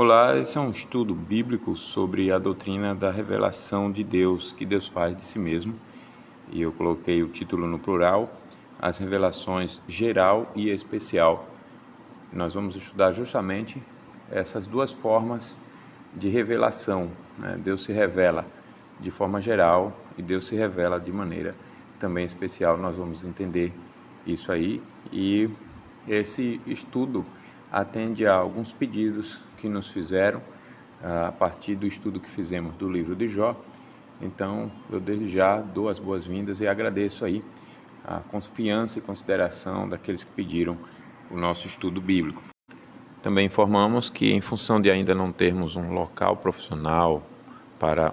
Olá, esse é um estudo bíblico sobre a doutrina da revelação de Deus, que Deus faz de si mesmo. E eu coloquei o título no plural, as revelações geral e especial. Nós vamos estudar justamente essas duas formas de revelação, né? Deus se revela de forma geral e Deus se revela de maneira também especial. Nós vamos entender isso aí, e esse estudo atende a alguns pedidos que nos fizeram a partir do estudo que fizemos do livro de Jó. Então, eu desde já dou as boas-vindas e agradeço aí a confiança e consideração daqueles que pediram o nosso estudo bíblico. Também informamos que, em função de ainda não termos um local profissional,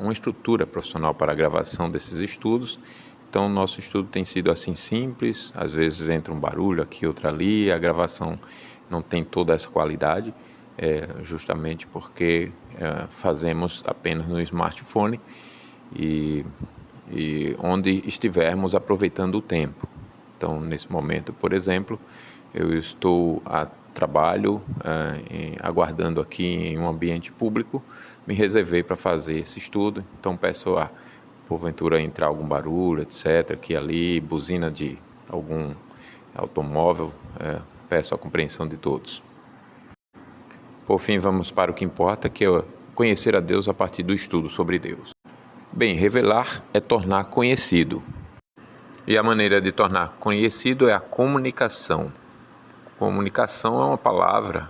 uma estrutura profissional para a gravação desses estudos, então o nosso estudo tem sido assim simples, às vezes entra um barulho aqui, outro ali, a gravação não tem toda essa qualidade, justamente porque fazemos apenas no smartphone e onde estivermos aproveitando o tempo. Então, nesse momento, por exemplo, eu estou a trabalho, aguardando aqui em um ambiente público, me reservei para fazer esse estudo, então peço porventura entrar algum barulho, etc., aqui e ali, buzina de algum automóvel, peço a compreensão de todos. Por fim, vamos para o que importa, que é conhecer a Deus a partir do estudo sobre Deus. Bem, revelar é tornar conhecido. E a maneira de tornar conhecido é a comunicação. Comunicação é uma palavra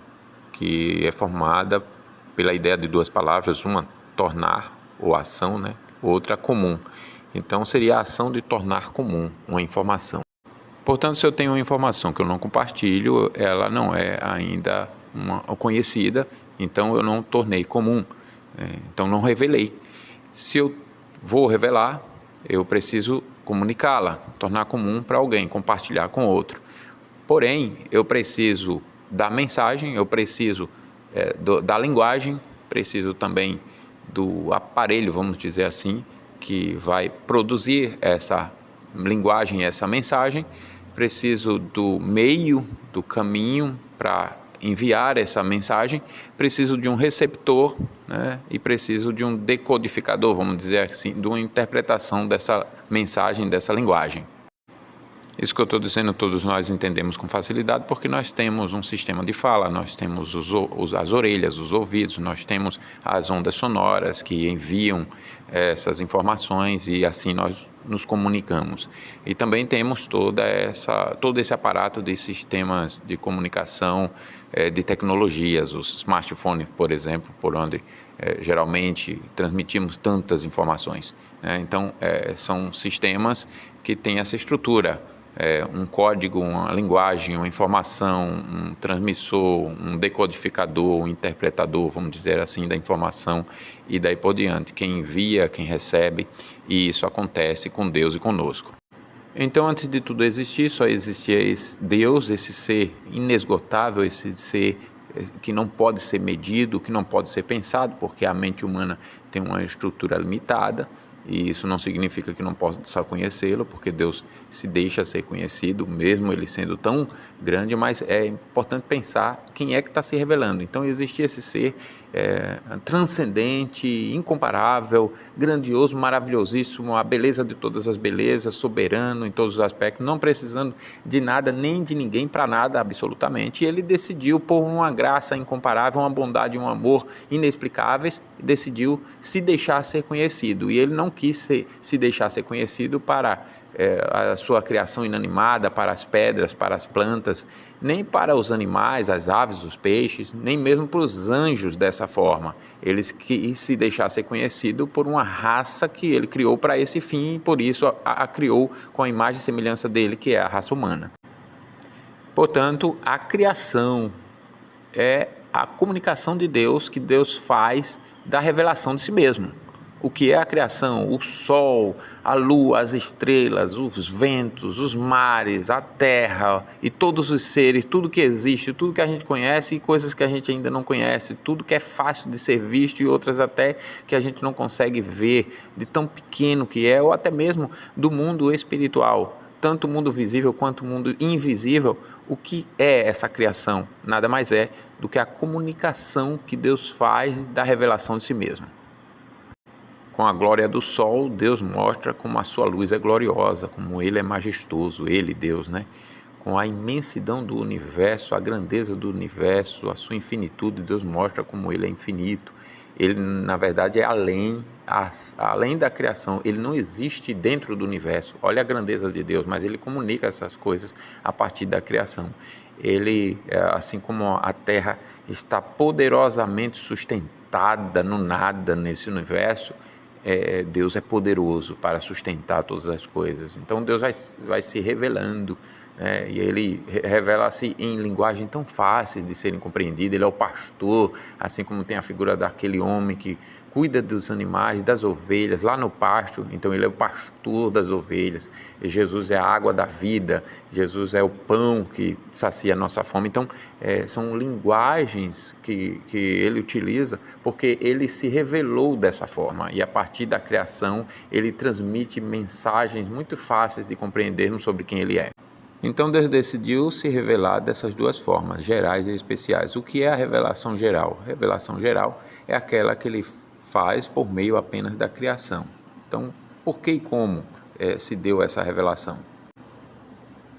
que é formada pela ideia de duas palavras, uma tornar ou ação, né? Outra comum. Então seria a ação de tornar comum uma informação. Portanto, se eu tenho uma informação que eu não compartilho, ela não é ainda conhecida, então eu não tornei comum, então não revelei. Se eu vou revelar, eu preciso comunicá-la, tornar comum para alguém, compartilhar com outro. Porém, eu preciso da mensagem, eu preciso da linguagem, preciso também do aparelho, vamos dizer assim, que vai produzir essa linguagem, essa mensagem. Preciso do meio, do caminho para enviar essa mensagem, preciso de um receptor, né? E preciso de um decodificador, vamos dizer assim, de uma interpretação dessa mensagem, dessa linguagem. Isso que eu estou dizendo, todos nós entendemos com facilidade, porque nós temos um sistema de fala, nós temos as orelhas, os ouvidos, nós temos as ondas sonoras que enviam essas informações e assim nós nos comunicamos. E também temos todo esse aparato de sistemas de comunicação, de tecnologias, os smartphones, por exemplo, por onde geralmente transmitimos tantas informações, né? Então, são sistemas que têm essa estrutura. Um código, uma linguagem, uma informação, um transmissor, um decodificador, um interpretador, vamos dizer assim, da informação e daí por diante. Quem envia, quem recebe, e isso acontece com Deus e conosco. Então, antes de tudo existir, só existia Deus, esse ser inesgotável, esse ser que não pode ser medido, que não pode ser pensado, porque a mente humana tem uma estrutura limitada. E isso não significa que não possa conhecê-lo, porque Deus se deixa ser conhecido, mesmo ele sendo tão grande, mas é importante pensar quem é que está se revelando. Então, existe esse ser transcendente, incomparável, grandioso, maravilhosíssimo, a beleza de todas as belezas, soberano em todos os aspectos, não precisando de nada, nem de ninguém para nada, absolutamente. E ele decidiu, por uma graça incomparável, uma bondade e um amor inexplicáveis, decidiu se deixar ser conhecido. E ele não quis se deixar ser conhecido para a sua criação inanimada, para as pedras, para as plantas, nem para os animais, as aves, os peixes, nem mesmo para os anjos dessa forma. Ele quis se deixar ser conhecido por uma raça que ele criou para esse fim e por isso a criou com a imagem e semelhança dele, que é a raça humana. Portanto, a criação é a comunicação de Deus que Deus faz da revelação de si mesmo. O que é a criação? O sol, a lua, as estrelas, os ventos, os mares, a terra e todos os seres, tudo que existe, tudo que a gente conhece e coisas que a gente ainda não conhece, tudo que é fácil de ser visto e outras até que a gente não consegue ver, de tão pequeno que é, ou até mesmo do mundo espiritual. Tanto o mundo visível quanto o mundo invisível, o que é essa criação? Nada mais é do que a comunicação que Deus faz da revelação de si mesmo. Com a glória do sol, Deus mostra como a sua luz é gloriosa, como Ele é majestoso, Ele, Deus, né? Com a imensidão do universo, a grandeza do universo, a sua infinitude, Deus mostra como Ele é infinito. Ele, na verdade, é além da criação. Ele não existe dentro do universo. Olha a grandeza de Deus, mas Ele comunica essas coisas a partir da criação. Ele, assim como a Terra está poderosamente sustentada no nada nesse universo, Deus é poderoso para sustentar todas as coisas. Então Deus vai se revelando, e Ele revela-se em linguagem tão fáceis de serem compreendidas. Ele é o pastor, assim como tem a figura daquele homem que cuida dos animais, das ovelhas, lá no pasto. Então Ele é o pastor das ovelhas. E Jesus é a água da vida, Jesus é o pão que sacia a nossa fome. Então são linguagens que Ele utiliza porque Ele se revelou dessa forma, e a partir da criação Ele transmite mensagens muito fáceis de compreendermos sobre quem Ele é. Então Deus decidiu se revelar dessas duas formas, gerais e especiais. O que é a revelação geral? A revelação geral é aquela que Ele faz por meio apenas da criação. Então, por que e como se deu essa revelação?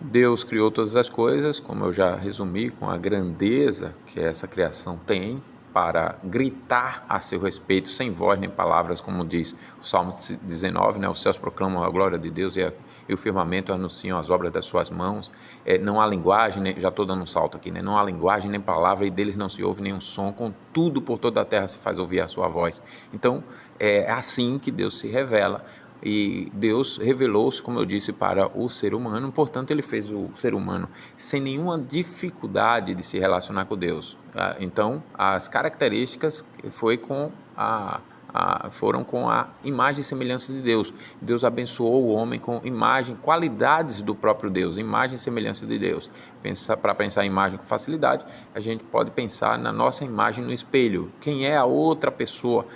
Deus criou todas as coisas, como eu já resumi, com a grandeza que essa criação tem, para gritar a seu respeito, sem voz nem palavras, como diz o Salmo 19, né? Os céus proclamam a glória de Deus e o firmamento anunciam as obras das suas mãos. Não há linguagem, já estou dando um salto aqui, né? Não há linguagem nem palavra, e deles não se ouve nenhum som, contudo por toda a terra se faz ouvir a sua voz. Então, é assim que Deus se revela. E Deus revelou-se, como eu disse, para o ser humano. Portanto, Ele fez o ser humano sem nenhuma dificuldade de se relacionar com Deus. Então, as características foram com a imagem e semelhança de Deus. Deus abençoou o homem com imagem, qualidades do próprio Deus, imagem e semelhança de Deus. Para pensar em imagem com facilidade, a gente pode pensar na nossa imagem no espelho. Quem é a outra pessoa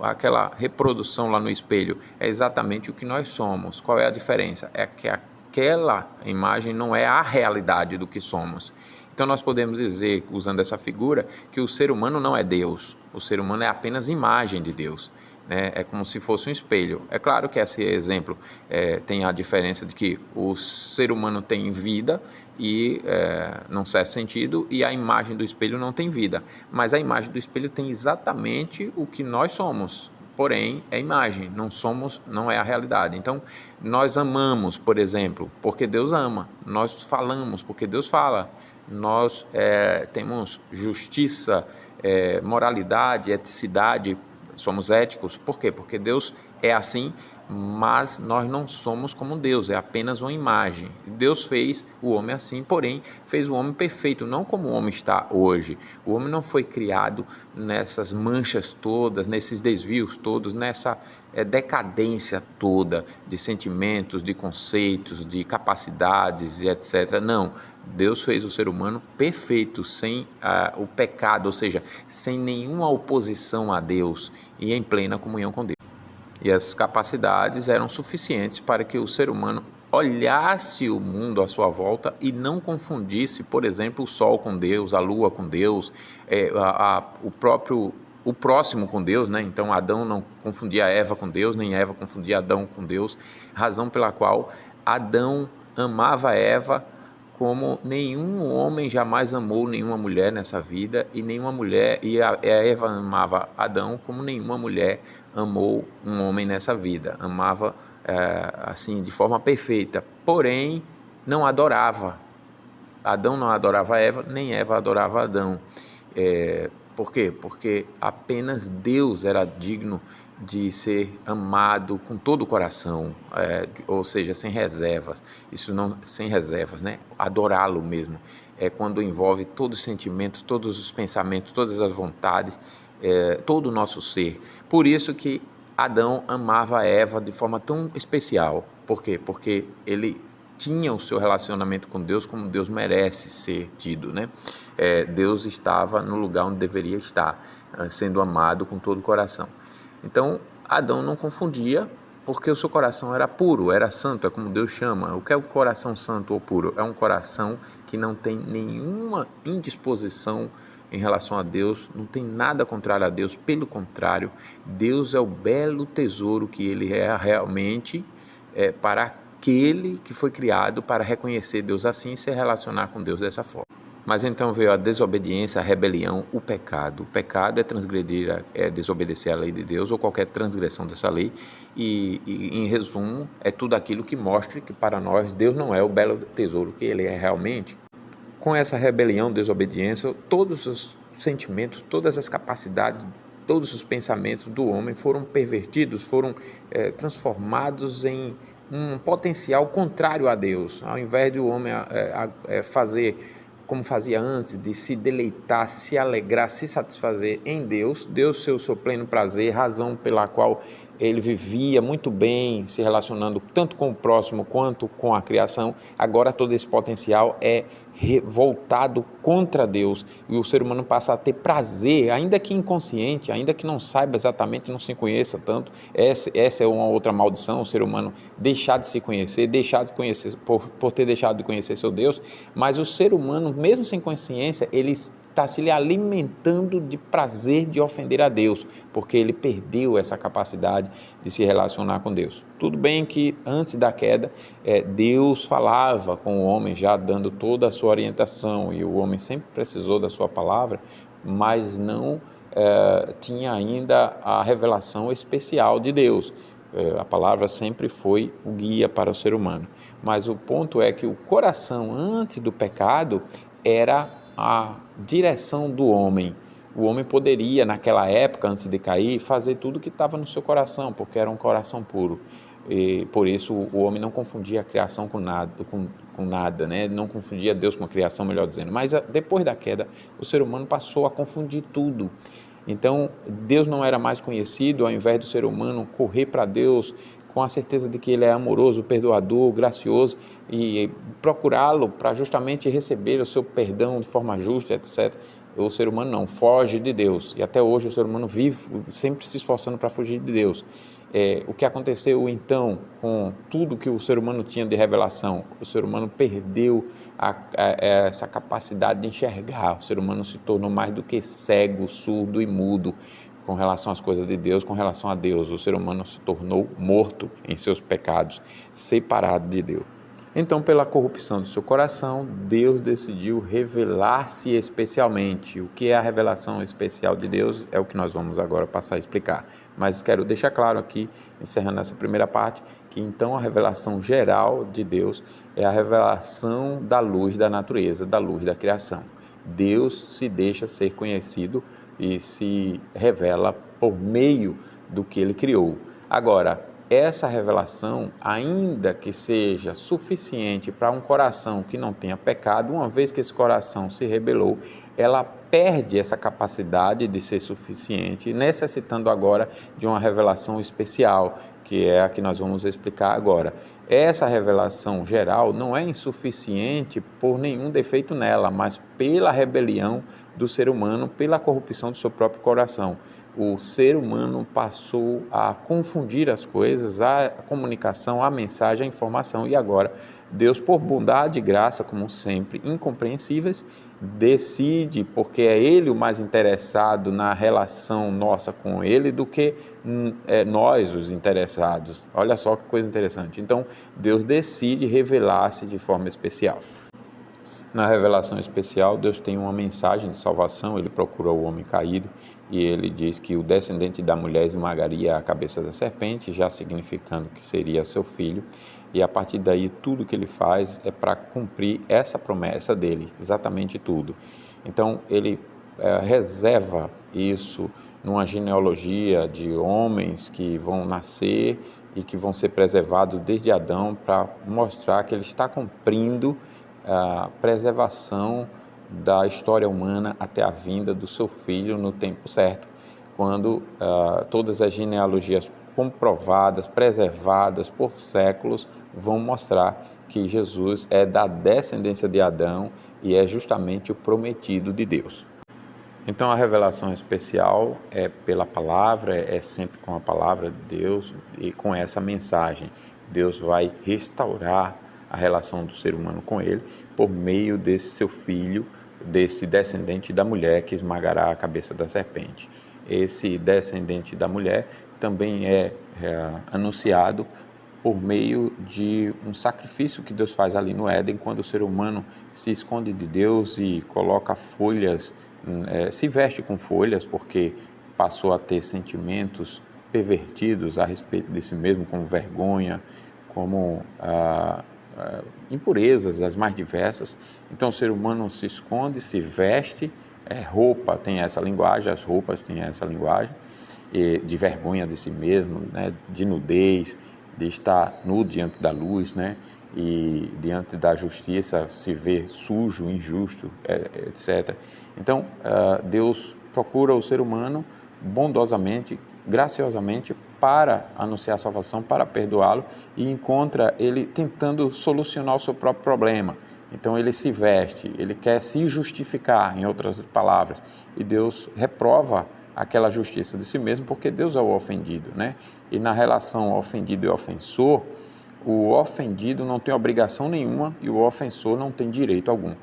aquela reprodução lá no espelho? É exatamente o que nós somos. Qual é a diferença? É que aquela imagem não é a realidade do que somos. Então nós podemos dizer, usando essa figura, que o ser humano não é Deus. O ser humano é apenas imagem de Deus, né? É como se fosse um espelho. É claro que esse exemplo tem a diferença de que o ser humano tem vida e, num certo sentido, e a imagem do espelho não tem vida. Mas a imagem do espelho tem exatamente o que nós somos. Porém, é imagem, não é a realidade. Então, nós amamos, por exemplo, porque Deus ama. Nós falamos porque Deus fala. Nós temos justiça, moralidade, eticidade, somos éticos. Por quê? Porque Deus é assim, mas nós não somos como Deus, é apenas uma imagem. Deus fez o homem assim, porém fez o homem perfeito, não como o homem está hoje. O homem não foi criado nessas manchas todas, nesses desvios todos, nessa decadência toda de sentimentos, de conceitos, de capacidades e etc. Não, Deus fez o ser humano perfeito, sem o pecado, ou seja, sem nenhuma oposição a Deus e em plena comunhão com Deus. E essas capacidades eram suficientes para que o ser humano olhasse o mundo à sua volta e não confundisse, por exemplo, o sol com Deus, a lua com Deus, o próximo com Deus, né? Então Adão não confundia Eva com Deus, nem Eva confundia Adão com Deus, razão pela qual Adão amava Eva como nenhum homem jamais amou nenhuma mulher nessa vida, e a Eva amava Adão como nenhuma mulher amou um homem nessa vida, amava assim de forma perfeita, porém não adorava. Adão não adorava Eva, nem Eva adorava Adão. Por quê? Porque apenas Deus era digno de ser amado com todo o coração, ou seja, sem reservas. Sem reservas, né? Adorá-lo mesmo. É quando envolve todos os sentimentos, todos os pensamentos, todas as vontades, todo o nosso ser. Por isso que Adão amava Eva de forma tão especial. Por quê? Porque ele tinha o seu relacionamento com Deus como Deus merece ser tido, né? Deus estava no lugar onde deveria estar, sendo amado com todo o coração. Então, Adão não confundia, porque o seu coração era puro, era santo, é como Deus chama. O que é o coração santo ou puro? É um coração que não tem nenhuma indisposição em relação a Deus, não tem nada contrário a Deus, pelo contrário, Deus é o belo tesouro que ele é realmente para aquele que foi criado para reconhecer Deus assim e se relacionar com Deus dessa forma. Mas então veio a desobediência, a rebelião, o pecado. O pecado é transgredir, é desobedecer à lei de Deus ou qualquer transgressão dessa lei. E em resumo, é tudo aquilo que mostre que para nós Deus não é o belo tesouro que ele é realmente. Com essa rebelião, desobediência, todos os sentimentos, todas as capacidades, todos os pensamentos do homem foram pervertidos, foram transformados em um potencial contrário a Deus. Ao invés de o homem fazer como fazia antes, de se deleitar, se alegrar, se satisfazer em Deus, Deus seu pleno prazer, razão pela qual ele vivia muito bem, se relacionando tanto com o próximo quanto com a criação. Agora todo esse potencial é voltado contra Deus e o ser humano passa a ter prazer, ainda que inconsciente, ainda que não saiba exatamente, não se conheça tanto. Essa é uma outra maldição, o ser humano deixar de se conhecer, por ter deixado de conhecer seu Deus. Mas o ser humano, mesmo sem consciência, ele está se alimentando de prazer de ofender a Deus, porque ele perdeu essa capacidade de se relacionar com Deus. Tudo bem que antes da queda, Deus falava com o homem, já dando toda a sua orientação, e o homem sempre precisou da sua palavra, mas não tinha ainda a revelação especial de Deus. A palavra sempre foi o guia para o ser humano. Mas o ponto é que o coração antes do pecado era a direção do homem. O homem poderia, naquela época, antes de cair, fazer tudo o que estava no seu coração, porque era um coração puro. E por isso o homem não confundia a criação com nada, né? Não confundia Deus com a criação, melhor dizendo. Mas depois da queda, o ser humano passou a confundir tudo. Então, Deus não era mais conhecido, ao invés do ser humano correr para Deus com a certeza de que Ele é amoroso, perdoador, gracioso, e procurá-lo para justamente receber o seu perdão de forma justa, etc. O ser humano não, foge de Deus, e até hoje o ser humano vive sempre se esforçando para fugir de Deus. O que aconteceu então com tudo que o ser humano tinha de revelação? O ser humano perdeu essa capacidade de enxergar, o ser humano se tornou mais do que cego, surdo e mudo com relação às coisas de Deus, com relação a Deus. O ser humano se tornou morto em seus pecados, separado de Deus. Então, pela corrupção do seu coração, Deus decidiu revelar-se especialmente. O que é a revelação especial de Deus é o que nós vamos agora passar a explicar. Mas quero deixar claro aqui, encerrando essa primeira parte, que então a revelação geral de Deus é a revelação da luz da natureza, da luz da criação. Deus se deixa ser conhecido e se revela por meio do que Ele criou. Agora, essa revelação, ainda que seja suficiente para um coração que não tenha pecado, uma vez que esse coração se rebelou, ela perde essa capacidade de ser suficiente, necessitando agora de uma revelação especial, que é a que nós vamos explicar agora. Essa revelação geral não é insuficiente por nenhum defeito nela, mas pela rebelião do ser humano, pela corrupção do seu próprio coração. O ser humano passou a confundir as coisas, a comunicação, a mensagem, a informação, e agora Deus, por bondade e graça, como sempre, incompreensíveis, decide, porque é Ele o mais interessado na relação nossa com Ele do que nós os interessados. Olha só que coisa interessante. Então, Deus decide revelar-se de forma especial. Na revelação especial, Deus tem uma mensagem de salvação. Ele procura o homem caído e ele diz que o descendente da mulher esmagaria a cabeça da serpente, já significando que seria seu filho, e a partir daí tudo que ele faz é para cumprir essa promessa dele, exatamente tudo. Então ele reserva isso numa genealogia de homens que vão nascer e que vão ser preservados desde Adão, para mostrar que ele está cumprindo a preservação da história humana até a vinda do seu filho no tempo certo, quando todas as genealogias comprovadas, preservadas por séculos, vão mostrar que Jesus é da descendência de Adão e é justamente o prometido de Deus. Então a revelação especial é pela palavra, é sempre com a palavra de Deus e com essa mensagem. Deus vai restaurar a relação do ser humano com Ele por meio desse seu Filho, desse descendente da mulher que esmagará a cabeça da serpente. Esse descendente da mulher também é anunciado por meio de um sacrifício que Deus faz ali no Éden, quando o ser humano se esconde de Deus e coloca folhas, se veste com folhas, porque passou a ter sentimentos pervertidos a respeito de si mesmo, como vergonha, como impurezas as mais diversas. Então o ser humano se esconde, se veste, roupa tem essa linguagem, as roupas têm essa linguagem, de vergonha de si mesmo, né, de nudez, de estar nu diante da luz, né, e diante da justiça se ver sujo, injusto, etc. Então, Deus procura o ser humano bondosamente, graciosamente, para anunciar a salvação, para perdoá-lo, e encontra ele tentando solucionar o seu próprio problema. Então ele se veste, ele quer se justificar, em outras palavras, e Deus reprova aquela justiça de si mesmo, porque Deus é o ofendido, né? E na relação ofendido e ofensor, o ofendido não tem obrigação nenhuma e o ofensor não tem direito algum.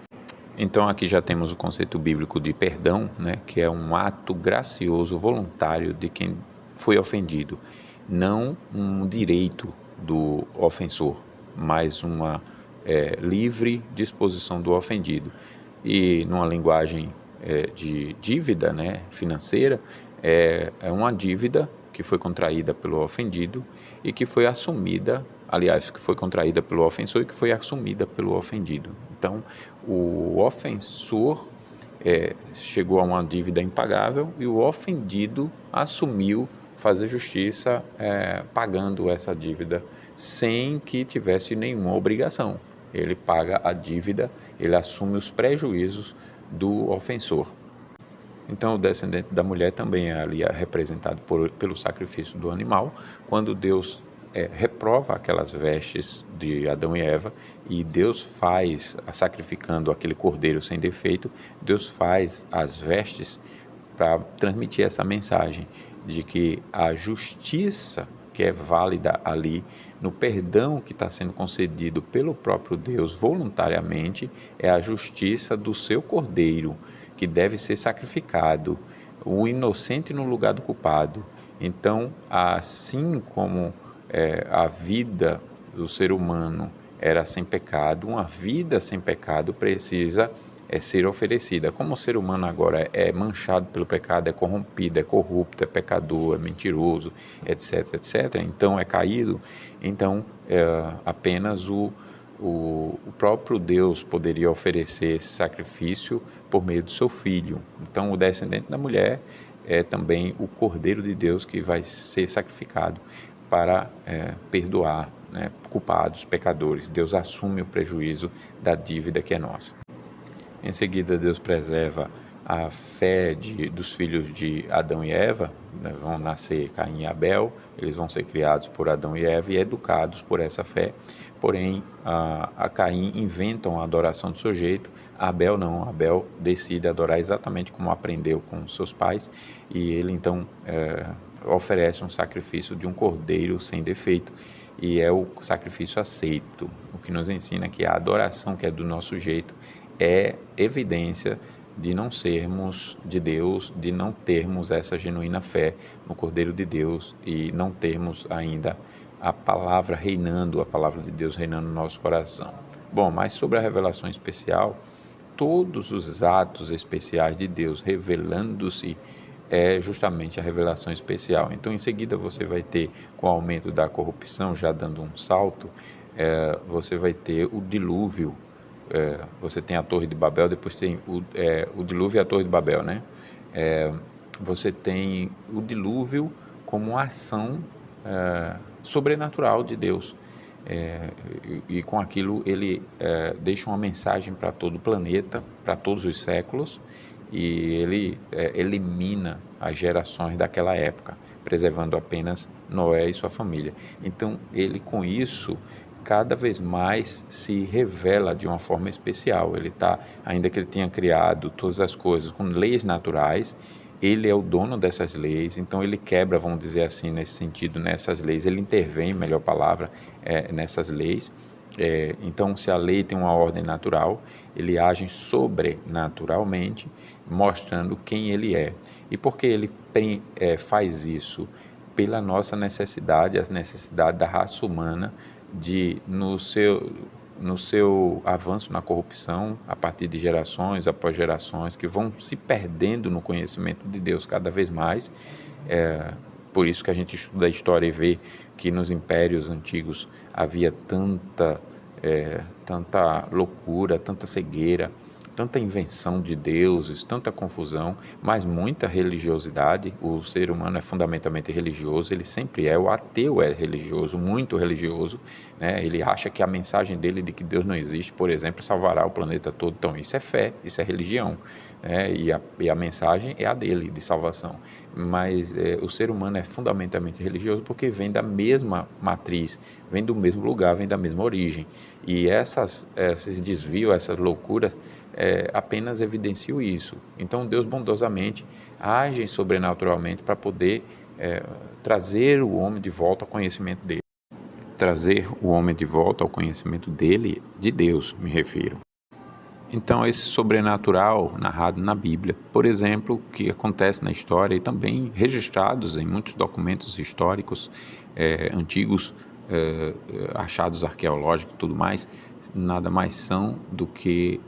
Então aqui já temos o conceito bíblico de perdão, né? Que é um ato gracioso, voluntário de quem foi ofendido, não um direito do ofensor, mas uma livre disposição do ofendido. E numa linguagem de dívida, né, financeira, é uma dívida que foi contraída pelo ofendido e que foi assumida, aliás, que foi contraída pelo ofensor e que foi assumida pelo ofendido. Então, o ofensor chegou a uma dívida impagável e o ofendido assumiu fazer justiça pagando essa dívida sem que tivesse nenhuma obrigação. Ele paga a dívida, ele assume os prejuízos do ofensor. Então, o descendente da mulher também é ali representado pelo sacrifício do animal, quando Deus reprova aquelas vestes de Adão e Eva, e Deus faz, sacrificando aquele cordeiro sem defeito, Deus faz as vestes para transmitir essa mensagem de que a justiça que é válida ali, no perdão que está sendo concedido pelo próprio Deus voluntariamente, é a justiça do seu cordeiro, que deve ser sacrificado, o inocente no lugar do culpado. Então, assim como a vida do ser humano era sem pecado, uma vida sem pecado precisa ser oferecida. Como o ser humano agora é manchado pelo pecado, é corrompido, é corrupto, é pecador, é mentiroso, etc., etc., então é caído, então apenas o próprio Deus poderia oferecer esse sacrifício por meio do seu Filho. Então o descendente da mulher é também o Cordeiro de Deus que vai ser sacrificado para perdoar, né, culpados, pecadores. Deus assume o prejuízo da dívida que é nossa. Em seguida, Deus preserva a fé dos filhos de Adão e Eva, né? Vão nascer Caim e Abel, eles vão ser criados por Adão e Eva e educados por essa fé. Porém, a Caim inventam a adoração do seu jeito, Abel não, Abel decide adorar exatamente como aprendeu com seus pais, e ele então oferece um sacrifício de um cordeiro sem defeito, e é o sacrifício aceito, o que nos ensina que a adoração que é do nosso jeito é evidência de não sermos de Deus, de não termos essa genuína fé no Cordeiro de Deus e não termos ainda a palavra reinando, a palavra de Deus reinando no nosso coração. Bom, mas sobre a revelação especial, todos os atos especiais de Deus revelando-se é justamente a revelação especial. Então, em seguida, você vai ter, com o aumento da corrupção, já dando um salto, você vai ter o dilúvio. Você tem a Torre de Babel, depois tem o dilúvio e a Torre de Babel, né? Você tem o dilúvio como uma ação sobrenatural de Deus. E com aquilo ele deixa uma mensagem para todo o planeta, para todos os séculos, e ele elimina as gerações daquela época, preservando apenas Noé e sua família. Então, ele com isso cada vez mais se revela de uma forma especial. Ele ainda que ele tenha criado todas as coisas com leis naturais, ele é o dono dessas leis, então ele quebra, vamos dizer assim, nesse sentido, nessas leis, ele intervém, melhor palavra, nessas leis, Então, se a lei tem uma ordem natural, ele age sobrenaturalmente, mostrando quem ele é. E por que ele faz isso? Pela nossa necessidade, a necessidade da raça humana de, no seu avanço na corrupção, a partir de gerações após gerações, que vão se perdendo no conhecimento de Deus cada vez mais. Por isso que a gente estuda a história e vê que nos impérios antigos havia tanta loucura, tanta cegueira, tanta invenção de deuses, tanta confusão, mas muita religiosidade. O ser humano é fundamentalmente religioso, ele sempre é. O ateu é religioso, muito religioso, né? Ele acha que a mensagem dele de que Deus não existe, por exemplo, salvará o planeta todo. Então, isso é fé, isso é religião, né? E a mensagem é a dele, de salvação. Mas o ser humano é fundamentalmente religioso porque vem da mesma matriz, vem do mesmo lugar, vem da mesma origem. E esses desvios, essas loucuras, apenas evidenciam isso. Então, Deus bondosamente age sobrenaturalmente para poder trazer o homem de volta ao conhecimento dele. Trazer o homem de volta ao conhecimento dele, de Deus, me refiro. Então, esse sobrenatural narrado na Bíblia, por exemplo, que acontece na história e também registrados em muitos documentos históricos antigos, achados arqueológicos e tudo mais, nada mais são do que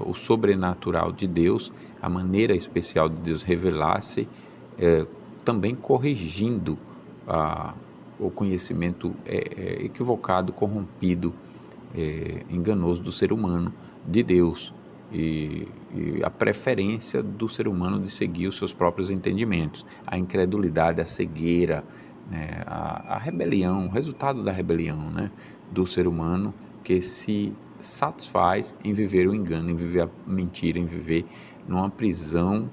o sobrenatural de Deus, a maneira especial de Deus revelar-se, também corrigindo o conhecimento equivocado, corrompido, enganoso do ser humano, de Deus, e a preferência do ser humano de seguir os seus próprios entendimentos, a incredulidade, a cegueira, né, a rebelião, o resultado da rebelião, né, do ser humano, que se satisfaz em viver o engano, em viver a mentira, em viver numa prisão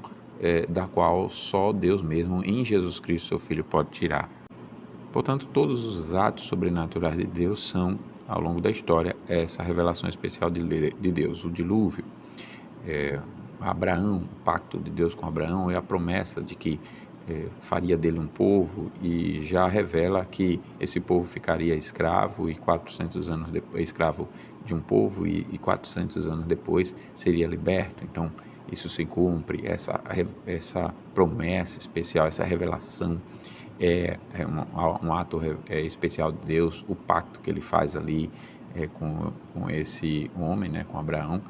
da qual só Deus mesmo, em Jesus Cristo, seu Filho, pode tirar. Portanto, todos os atos sobrenaturais de Deus são, ao longo da história, essa revelação especial de Deus. O dilúvio, Abraão, o pacto de Deus com Abraão é a promessa de que faria dele um povo, e já revela que esse povo ficaria escravo e 400 anos depois, escravo de um povo, e 400 anos depois seria liberto. Então, isso se cumpre, essa promessa especial, essa revelação um ato especial de Deus, o pacto que ele faz ali com esse homem, né, com Abraão.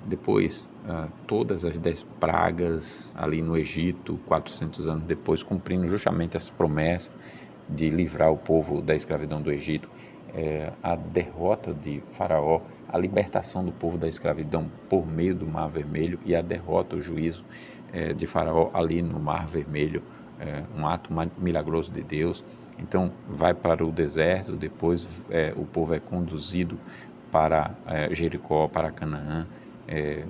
Depois, todas as 10 pragas ali no Egito, 400 anos depois, cumprindo justamente essa promessa de livrar o povo da escravidão do Egito, a derrota de Faraó, a libertação do povo da escravidão por meio do Mar Vermelho e a derrota, o juízo de Faraó ali no Mar Vermelho, um ato milagroso de Deus. Então, vai para o deserto, depois o povo é conduzido para Jericó, para Canaã.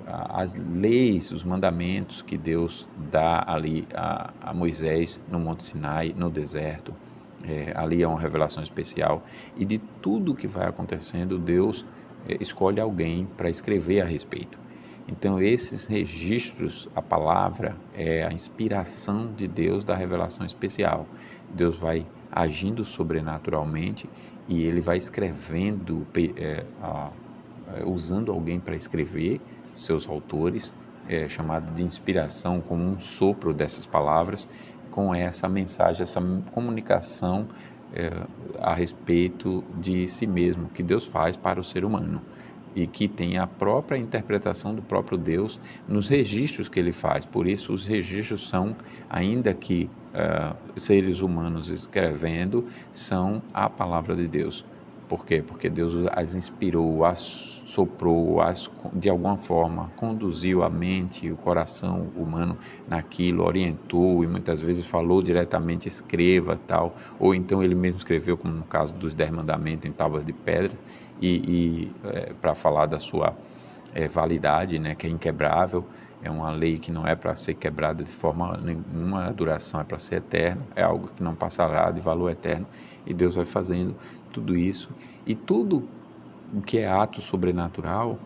As leis, os mandamentos que Deus dá ali a Moisés no Monte Sinai, no deserto, ali é uma revelação especial. E de tudo que vai acontecendo, Deus escolhe alguém para escrever a respeito. Então, esses registros, a palavra é a inspiração de Deus da revelação especial. Deus vai agindo sobrenaturalmente e ele vai escrevendo, usando alguém para escrever, seus autores, chamado de inspiração, como um sopro dessas palavras, com essa mensagem, essa comunicação a respeito de si mesmo, que Deus faz para o ser humano, e que tem a própria interpretação do próprio Deus nos registros que ele faz. Por isso, os registros são, ainda que seres humanos escrevendo, são a palavra de Deus. Por quê? Porque Deus as inspirou, as soprou, de alguma forma conduziu a mente e o coração humano naquilo, orientou e muitas vezes falou diretamente, escreva, tal, ou então ele mesmo escreveu, como no caso dos 10 mandamentos em tábuas de pedra, para falar da sua validade, né, que é inquebrável. É uma lei que não é para ser quebrada de forma nenhuma, a duração é para ser eterna, é algo que não passará, de valor eterno, e Deus vai fazendo tudo isso, e tudo o que é ato sobrenatural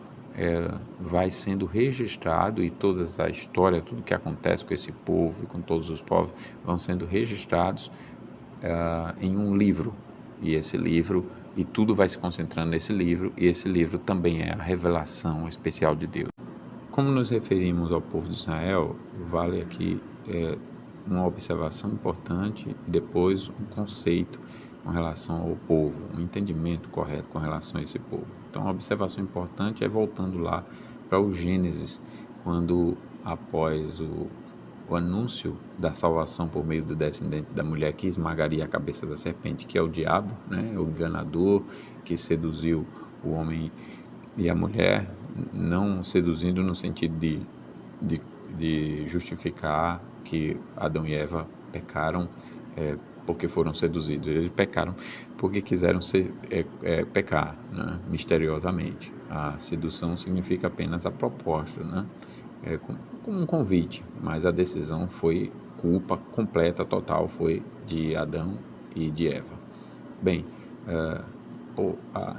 vai sendo registrado, e toda a história, tudo que acontece com esse povo e com todos os povos, vão sendo registrados em um livro, e esse livro E tudo vai se concentrando nesse livro, e esse livro também é a revelação especial de Deus. Como nos referimos ao povo de Israel, vale aqui uma observação importante e depois um conceito com relação ao povo, um entendimento correto com relação a esse povo. Então, a observação importante é voltando lá para o Gênesis, quando após o anúncio da salvação por meio do descendente da mulher que esmagaria a cabeça da serpente, que é o diabo, né, o enganador que seduziu o homem e a mulher, não seduzindo no sentido de justificar que Adão e Eva pecaram porque foram seduzidos. Eles pecaram porque quiseram pecar, né, misteriosamente. A sedução significa apenas a proposta, né, como um convite, mas a decisão foi culpa completa, total, foi de Adão e de Eva. Bem,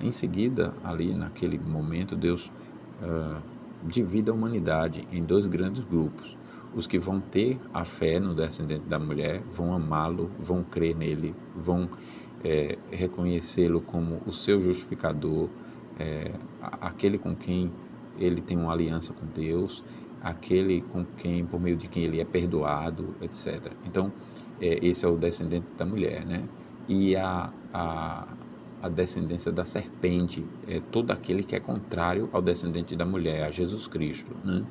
em seguida, ali naquele momento, Deus divide a humanidade em dois grandes grupos. Os que vão ter a fé no descendente da mulher, vão amá-lo, vão crer nele, vão reconhecê-lo como o seu justificador, aquele com quem ele tem uma aliança com Deus, aquele por meio de quem ele é perdoado, etc. Então, esse é o descendente da mulher, né? E a descendência da serpente é todo aquele que é contrário ao descendente da mulher, a Jesus Cristo, né?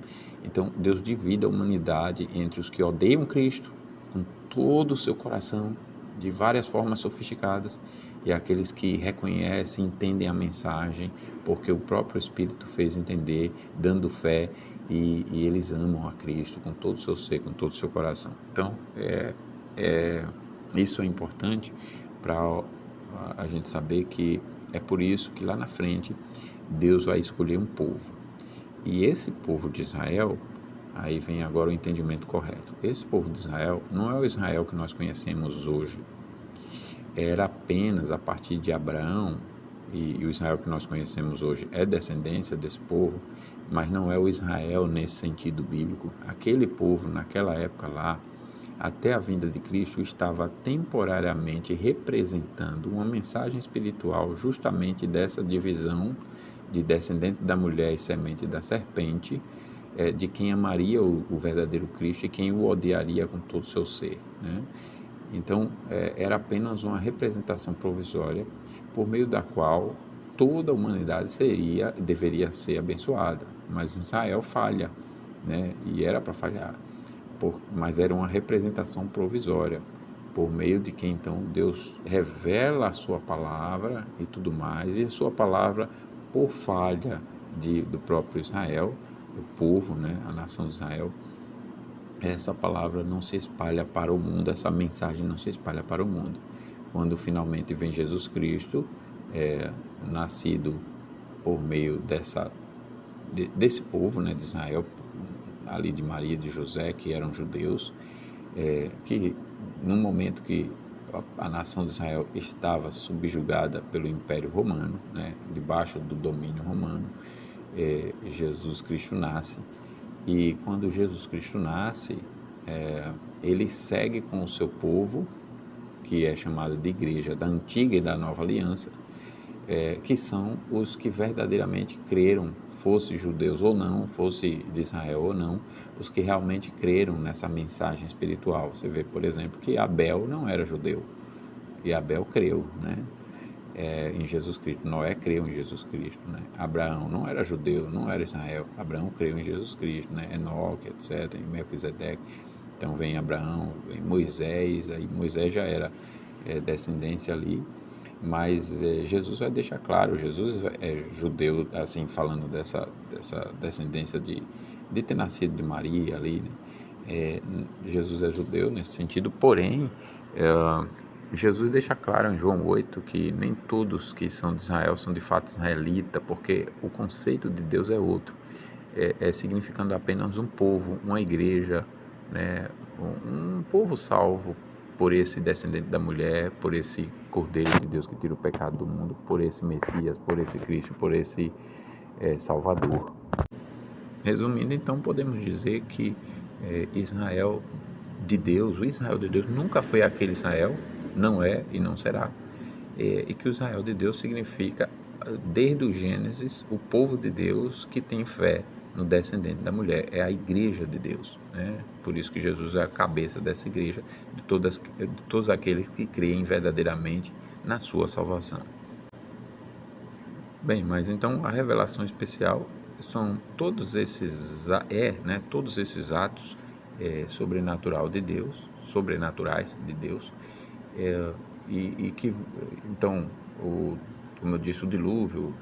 Então, Deus divide a humanidade entre os que odeiam Cristo com todo o seu coração, de várias formas sofisticadas, e aqueles que reconhecem, entendem a mensagem, porque o próprio Espírito fez entender, dando fé, e eles amam a Cristo com todo o seu ser, com todo o seu coração. Então, isso é importante para a gente saber que é por isso que lá na frente Deus vai escolher um povo. E esse povo de Israel, aí vem agora o entendimento correto. Esse povo de Israel não é o Israel que nós conhecemos hoje. Era apenas a partir de Abraão, e o Israel que nós conhecemos hoje é descendência desse povo, mas não é o Israel nesse sentido bíblico. Aquele povo, naquela época lá, até a vinda de Cristo, estava temporariamente representando uma mensagem espiritual justamente dessa divisão de descendente da mulher e semente da serpente, de quem amaria o verdadeiro Cristo e quem o odiaria com todo o seu ser, né? Então, era apenas uma representação provisória por meio da qual toda a humanidade deveria ser abençoada. Mas Israel falha, né? E era para falhar. Mas era uma representação provisória, por meio de que então Deus revela a sua palavra e tudo mais, e sua palavra, por falha do próprio Israel, o povo, né, a nação de Israel, essa palavra não se espalha para o mundo, essa mensagem não se espalha para o mundo. Quando finalmente vem Jesus Cristo, nascido por meio desse povo, né, de Israel, ali de Maria e de José, que eram judeus, que no momento que a nação de Israel estava subjugada pelo Império Romano, né, debaixo do domínio romano, Jesus Cristo nasce. E quando Jesus Cristo nasce, ele segue com o seu povo, que é chamado de igreja da antiga e da nova aliança, que são os que verdadeiramente creram, fosse judeus ou não, fosse de Israel ou não, os que realmente creram nessa mensagem espiritual. Você vê, por exemplo, que Abel não era judeu, e Abel creu, né, em Jesus Cristo. Noé creu em Jesus Cristo, né? Abraão não era judeu, não era Israel, Abraão creu em Jesus Cristo, né? Enoque, etc., em Melquisedeque. Então vem Abraão, vem Moisés, aí Moisés já era descendência ali, mas Jesus vai deixar claro, Jesus é judeu, assim, falando dessa descendência de ter nascido de Maria ali, né? Jesus é judeu nesse sentido, porém, Jesus deixa claro em João 8 que nem todos que são de Israel são de fato israelitas, porque o conceito de Deus é outro, significando apenas um povo, uma igreja, né? Um povo salvo por esse descendente da mulher, por esse Cordeiro de Deus que tira o pecado do mundo, por esse Messias, por esse Cristo, por esse Salvador. Resumindo, então, podemos dizer que Israel de Deus, o Israel de Deus nunca foi aquele Israel, não é e não será. e que o Israel de Deus significa, desde o Gênesis, o povo de Deus que tem fé no descendente da mulher, é a igreja de Deus, né? Por isso que Jesus é a cabeça dessa igreja, de todos aqueles que creem verdadeiramente na sua salvação. Bem, mas então a revelação especial são todos esses atos sobrenatural de Deus, sobrenaturais de Deus, e que então como eu disse, o dilúvio,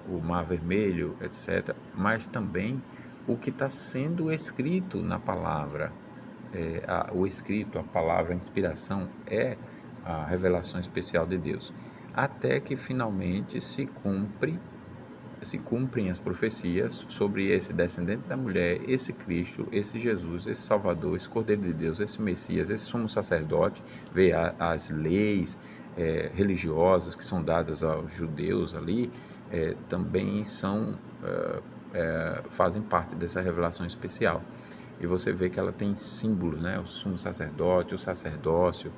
o Mar Vermelho, etc., mas também o que está sendo escrito na palavra, o escrito, a palavra, a inspiração é a revelação especial de Deus, até que finalmente se cumprem as profecias sobre esse descendente da mulher, esse Cristo, esse Jesus, esse Salvador, esse Cordeiro de Deus, esse Messias, esse sumo sacerdote. Vê as leis religiosas que são dadas aos judeus ali, também fazem parte dessa revelação especial. E você vê que ela tem símbolos, né? O sumo sacerdote, o sacerdócio,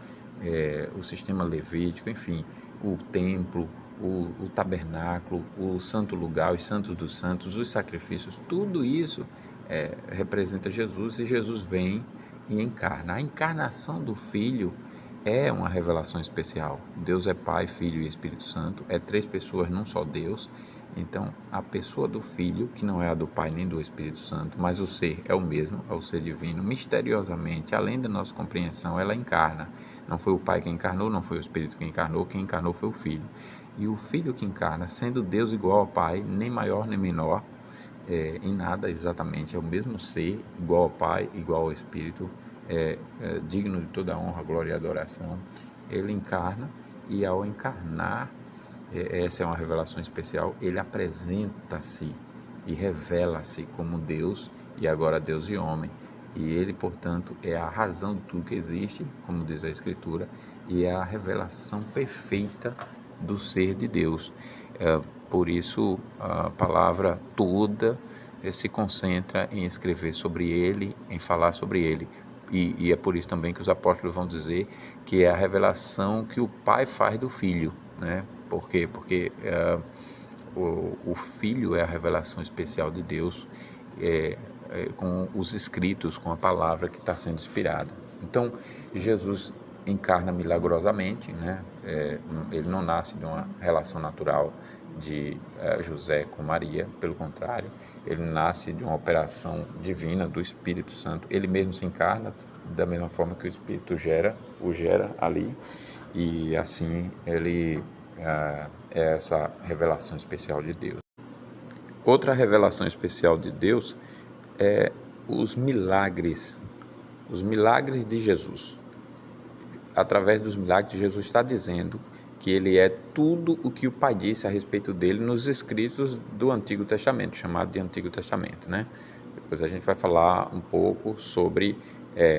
o sistema levítico, enfim, o templo, o tabernáculo, o santo lugar, os santos dos santos, os sacrifícios, tudo isso representa Jesus, e Jesus vem e encarna. A encarnação do Filho é uma revelação especial. Deus é Pai, Filho e Espírito Santo, é 3 pessoas num só Deus. Então, a pessoa do Filho, que não é a do Pai nem do Espírito Santo, mas o ser é o mesmo, é o ser divino, misteriosamente, além da nossa compreensão, ela encarna. Não foi o Pai que encarnou, não foi o Espírito que encarnou, quem encarnou foi o Filho. E o Filho que encarna, sendo Deus igual ao Pai, nem maior nem menor, em nada exatamente, é o mesmo ser, igual ao Pai, igual ao Espírito, digno de toda a honra, glória e adoração. Ele encarna, e ao encarnar, essa é uma revelação especial, ele apresenta-se e revela-se como Deus, e agora Deus e homem, e ele, portanto, é a razão de tudo que existe, como diz a Escritura, e é a revelação perfeita do ser de Deus. Por isso a palavra toda se concentra em escrever sobre ele, em falar sobre ele, e é por isso também que os apóstolos vão dizer que é a revelação que o Pai faz do Filho, né? Por quê? Porque o Filho é a revelação especial de Deus, com os escritos, com a palavra que está sendo inspirada. Então, Jesus encarna milagrosamente, né? Ele não nasce de uma relação natural de José com Maria, pelo contrário, ele nasce de uma operação divina do Espírito Santo. Ele mesmo se encarna da mesma forma que o Espírito o gera ali, e assim ele é essa revelação especial de Deus. Outra revelação especial de Deus é os milagres de Jesus. Através dos milagres, Jesus está dizendo que ele é tudo o que o Pai disse a respeito dele nos escritos do Antigo Testamento, chamado de Antigo Testamento, né? Depois a gente vai falar um pouco sobre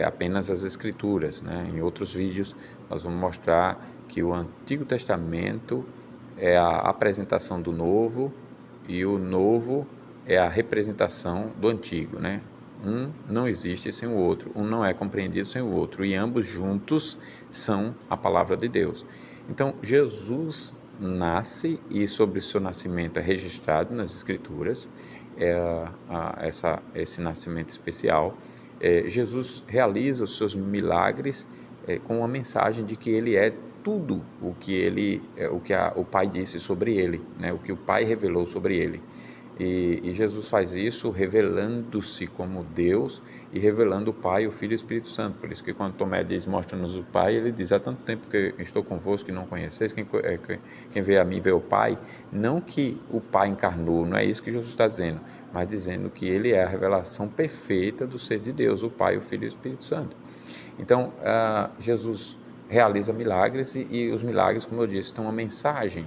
apenas as Escrituras, né? Em outros vídeos nós vamos mostrar que o Antigo Testamento é a apresentação do Novo, e o Novo é a representação do Antigo, né? Um não existe sem o outro, um não é compreendido sem o outro, e ambos juntos são a palavra de Deus. Então, Jesus nasce, e sobre o seu nascimento é registrado nas Escrituras, esse nascimento especial. Jesus realiza os seus milagres com a mensagem de que ele é tudo o que o Pai disse sobre ele, né? O que o Pai revelou sobre ele. E Jesus faz isso revelando-se como Deus e revelando o Pai, o Filho e o Espírito Santo. Por isso que quando Tomé diz, mostra-nos o Pai, ele diz, há tanto tempo que estou convosco e não conheceis, quem vê a mim vê o Pai. Não que o Pai encarnou, não é isso que Jesus está dizendo, mas dizendo que ele é a revelação perfeita do ser de Deus, o Pai, o Filho e o Espírito Santo. Então, Jesus realiza milagres, e os milagres, como eu disse, têm uma mensagem,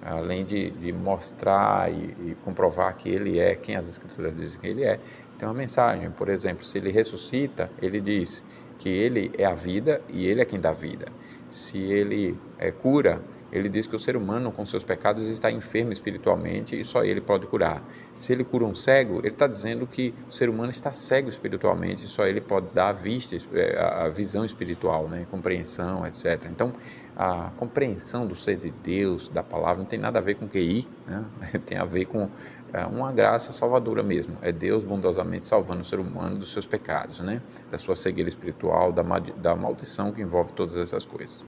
além de mostrar e comprovar que ele é quem as Escrituras dizem que ele é, tem uma mensagem. Por exemplo, se ele ressuscita, ele diz que ele é a vida e ele é quem dá vida. Se ele cura, ele diz que o ser humano com seus pecados está enfermo espiritualmente e só ele pode curar. Se ele cura um cego, ele está dizendo que o ser humano está cego espiritualmente e só ele pode dar a vista, a visão espiritual, né? Compreensão, etc. Então, a compreensão do ser de Deus, da palavra, não tem nada a ver com QI, né? Tem a ver com uma graça salvadora mesmo. É Deus bondosamente salvando o ser humano dos seus pecados, né? Da sua cegueira espiritual, da maldição que envolve todas essas coisas.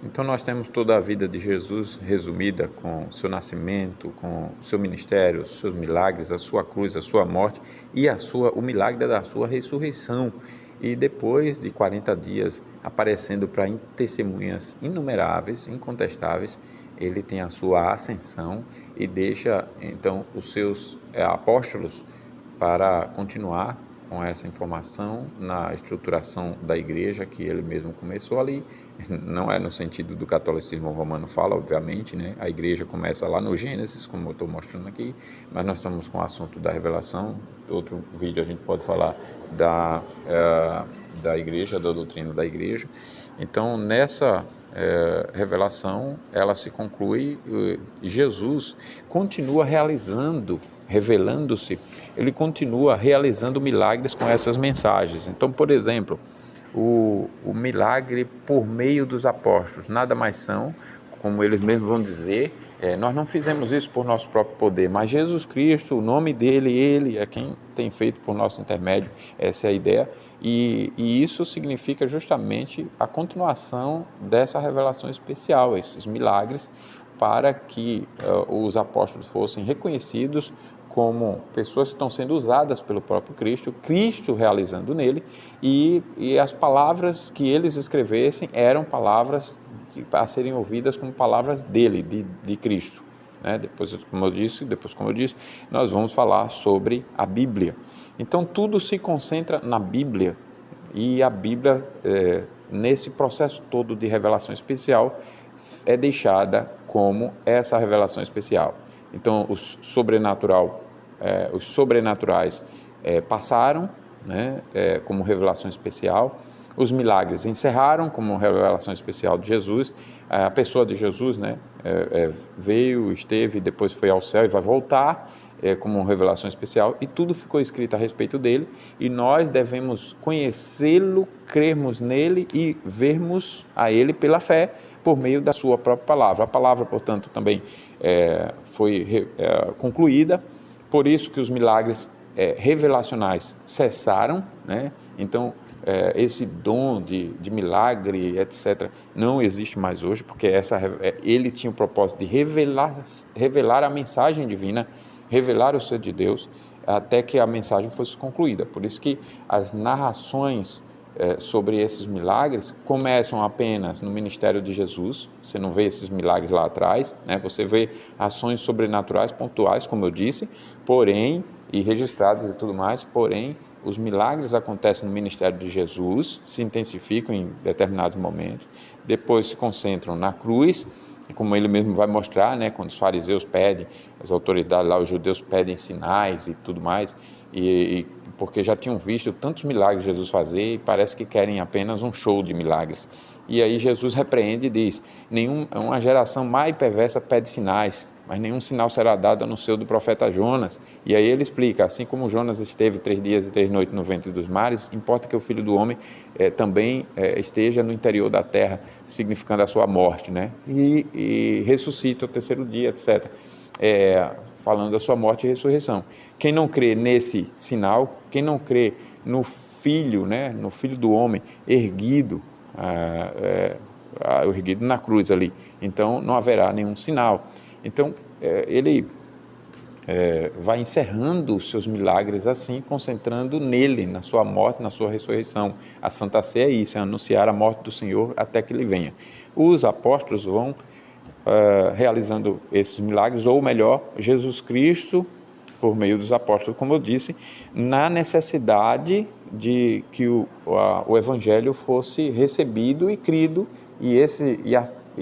Então nós temos toda a vida de Jesus resumida com o seu nascimento, com o seu ministério, os seus milagres, a sua cruz, a sua morte e o milagre da sua ressurreição. E depois de 40 dias aparecendo para testemunhas inumeráveis, incontestáveis, ele tem a sua ascensão e deixa então os seus apóstolos para continuar com essa informação na estruturação da igreja que ele mesmo começou ali. Não é no sentido do catolicismo romano fala, obviamente, né? A igreja começa lá no Gênesis, como eu estou mostrando aqui, mas nós estamos com o assunto da revelação. Outro vídeo a gente pode falar da igreja, da doutrina da igreja. Então, nessa revelação, ela se conclui e Jesus continua revelando-se, ele continua realizando milagres com essas mensagens. Então, por exemplo, o milagre por meio dos apóstolos, nada mais são, como eles mesmos vão dizer, nós não fizemos isso por nosso próprio poder, mas Jesus Cristo, o nome dele, ele é quem tem feito por nosso intermédio, essa é a ideia, e isso significa justamente a continuação dessa revelação especial, esses milagres, para que os apóstolos fossem reconhecidos como pessoas que estão sendo usadas pelo próprio Cristo, Cristo realizando nele, e as palavras que eles escrevessem eram palavras a serem ouvidas como palavras dele, de Cristo. Depois, como eu disse, nós vamos falar sobre a Bíblia. Então, tudo se concentra na Bíblia, e a Bíblia, nesse processo todo de revelação especial, é deixada como essa revelação especial. Então, os sobrenaturais passaram, né, como revelação especial. Os milagres encerraram como revelação especial de Jesus. A pessoa de Jesus, né, veio, esteve, depois foi ao céu e vai voltar como revelação especial. E tudo ficou escrito a respeito dele. E nós devemos conhecê-lo, crermos nele e vermos a ele pela fé, por meio da sua própria palavra. A palavra, portanto, também foi concluída. Por isso que os milagres revelacionais cessaram, né? Então, esse dom de milagre, etc., não existe mais hoje, porque ele tinha o propósito de revelar a mensagem divina, revelar o ser de Deus, até que a mensagem fosse concluída. Por isso que as narrações sobre esses milagres começam apenas no ministério de Jesus. Você não vê esses milagres lá atrás, né? Você vê ações sobrenaturais pontuais, como eu disse, porém, e registradas e tudo mais, porém, os milagres acontecem no ministério de Jesus, se intensificam em determinados momentos, depois se concentram na cruz, como ele mesmo vai mostrar, né? Quando os fariseus pedem, as autoridades lá, os judeus pedem sinais e tudo mais, porque já tinham visto tantos milagres Jesus fazer e parece que querem apenas um show de milagres. E aí Jesus repreende e diz: uma geração má e perversa pede sinais, mas nenhum sinal será dado a não ser o do profeta Jonas. E aí ele explica: assim como Jonas esteve 3 dias e 3 noites no ventre dos mares, importa que o Filho do Homem também esteja no interior da terra, significando a sua morte, né? E ressuscita ao 3º dia, etc., falando da sua morte e ressurreição. Quem não crê nesse sinal, quem não crê no Filho, né, no Filho do Homem erguido na cruz ali, então não haverá nenhum sinal. Então, ele vai encerrando os seus milagres assim, concentrando nele, na sua morte, na sua ressurreição. A Santa Ceia é isso, é anunciar a morte do Senhor até que ele venha. Os apóstolos vão realizando esses milagres, ou melhor, Jesus Cristo, por meio dos apóstolos, como eu disse, na necessidade de que o Evangelho fosse recebido e crido, e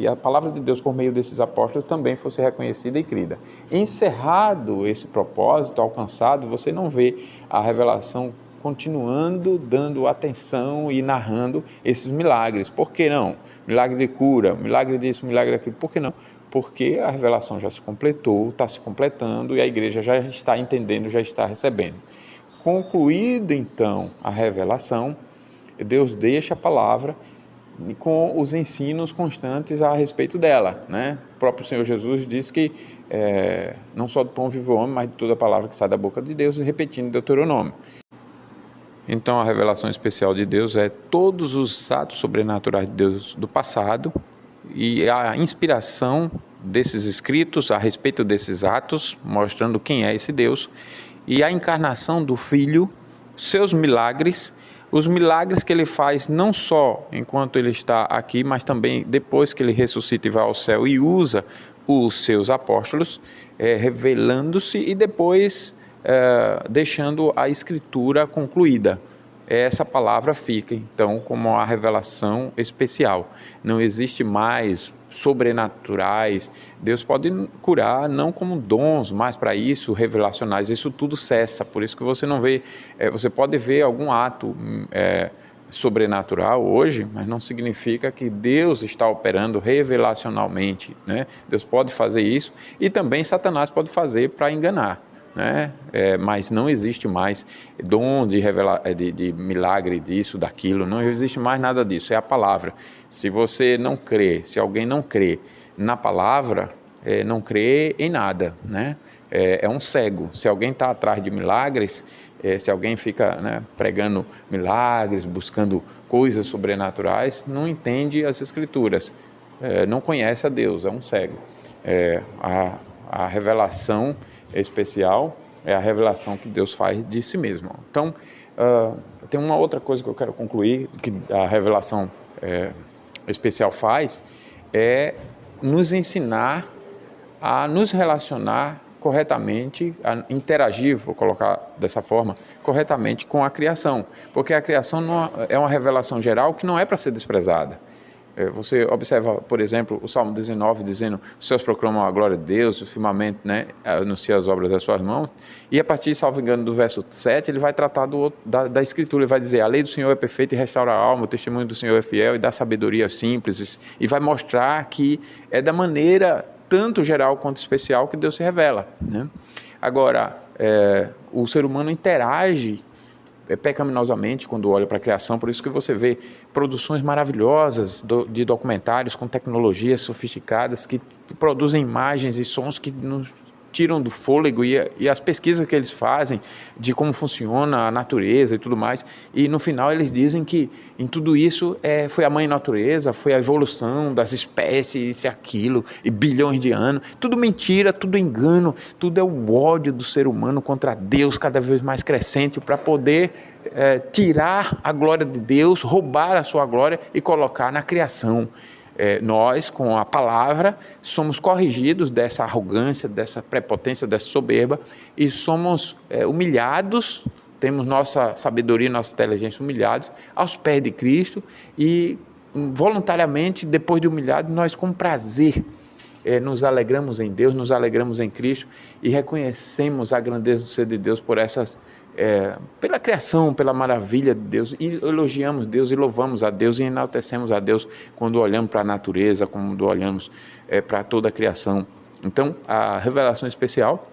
a palavra de Deus por meio desses apóstolos também fosse reconhecida e crida. Encerrado esse propósito, alcançado, você não vê a revelação continuando dando atenção e narrando esses milagres. Por que não? Milagre de cura, milagre disso, milagre daquilo. Por que não? Porque a revelação já se completou, está se completando e a igreja já está entendendo, já está recebendo. Concluída então a revelação, Deus deixa a palavra com os ensinos constantes a respeito dela, né? O próprio Senhor Jesus disse que não só do pão vive o homem, mas de toda a palavra que sai da boca de Deus, repetindo Deuteronômio. Então a revelação especial de Deus é todos os atos sobrenaturais de Deus do passado e a inspiração desses escritos a respeito desses atos, mostrando quem é esse Deus, e a encarnação do Filho, seus milagres, os milagres que ele faz não só enquanto ele está aqui, mas também depois que ele ressuscita e vai ao céu e usa os seus apóstolos, revelando-se e depois deixando a escritura concluída. Essa palavra fica, então, como a revelação especial. Não existe mais sobrenaturais. Deus pode curar não como dons, mas para isso, revelacionais. Isso tudo cessa, por isso que você não vê, você pode ver algum ato sobrenatural hoje, mas não significa que Deus está operando revelacionalmente, né? Deus pode fazer isso e também Satanás pode fazer para enganar, né? Mas não existe mais dom de milagre disso, daquilo, não existe mais nada disso, é a palavra. Se você não crê, se alguém não crê na palavra, não crê em nada, né? É um cego. Se alguém está atrás de milagres, se alguém fica, né, pregando milagres, buscando coisas sobrenaturais, não entende as Escrituras, não conhece a Deus, é um cego. A revelação especial é a revelação que Deus faz de si mesmo. Então, tem uma outra coisa que eu quero concluir, que a revelação especial faz, é nos ensinar a nos relacionar corretamente, a interagir, vou colocar dessa forma, corretamente com a criação, porque a criação não é uma revelação geral que não é para ser desprezada. Você observa, por exemplo, o Salmo 19 dizendo: os céus proclamam a glória de Deus, o firmamento, né, anuncia as obras das suas mãos, e a partir, salvo engano, do verso 7, ele vai tratar da Escritura, ele vai dizer: a lei do Senhor é perfeita e restaura a alma, o testemunho do Senhor é fiel e dá sabedoria aos simples, e vai mostrar que é da maneira tanto geral quanto especial que Deus se revela, né? Agora, o ser humano interage pecaminosamente quando olha para a criação, por isso que você vê produções maravilhosas de documentários com tecnologias sofisticadas que produzem imagens e sons que nos tiram do fôlego, e as pesquisas que eles fazem de como funciona a natureza e tudo mais, e no final eles dizem que em tudo isso foi a mãe natureza, foi a evolução das espécies, isso e aquilo, e bilhões de anos, tudo mentira, tudo engano, tudo é o ódio do ser humano contra Deus cada vez mais crescente para poder tirar a glória de Deus, roubar a sua glória e colocar na criação. Nós, com a palavra, somos corrigidos dessa arrogância, dessa prepotência, dessa soberba, e somos humilhados, temos nossa sabedoria, nossa inteligência humilhados aos pés de Cristo, e voluntariamente, depois de humilhados, nós com prazer nos alegramos em Deus, nos alegramos em Cristo e reconhecemos a grandeza do ser de Deus pela criação, pela maravilha de Deus, e elogiamos Deus e louvamos a Deus e enaltecemos a Deus quando olhamos para a natureza, quando olhamos para toda a criação. Então, a revelação especial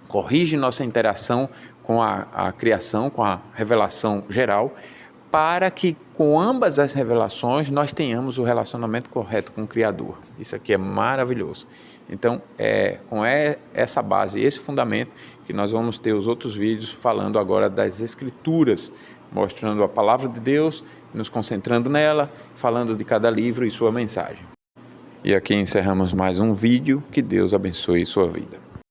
corrige nossa interação com a criação, com a revelação geral, para que com ambas as revelações nós tenhamos o relacionamento correto com o Criador. Isso aqui é maravilhoso. Então, com essa base, esse fundamento, que nós vamos ter os outros vídeos falando agora das Escrituras, mostrando a palavra de Deus, nos concentrando nela, falando de cada livro e sua mensagem. E aqui encerramos mais um vídeo. Que Deus abençoe sua vida.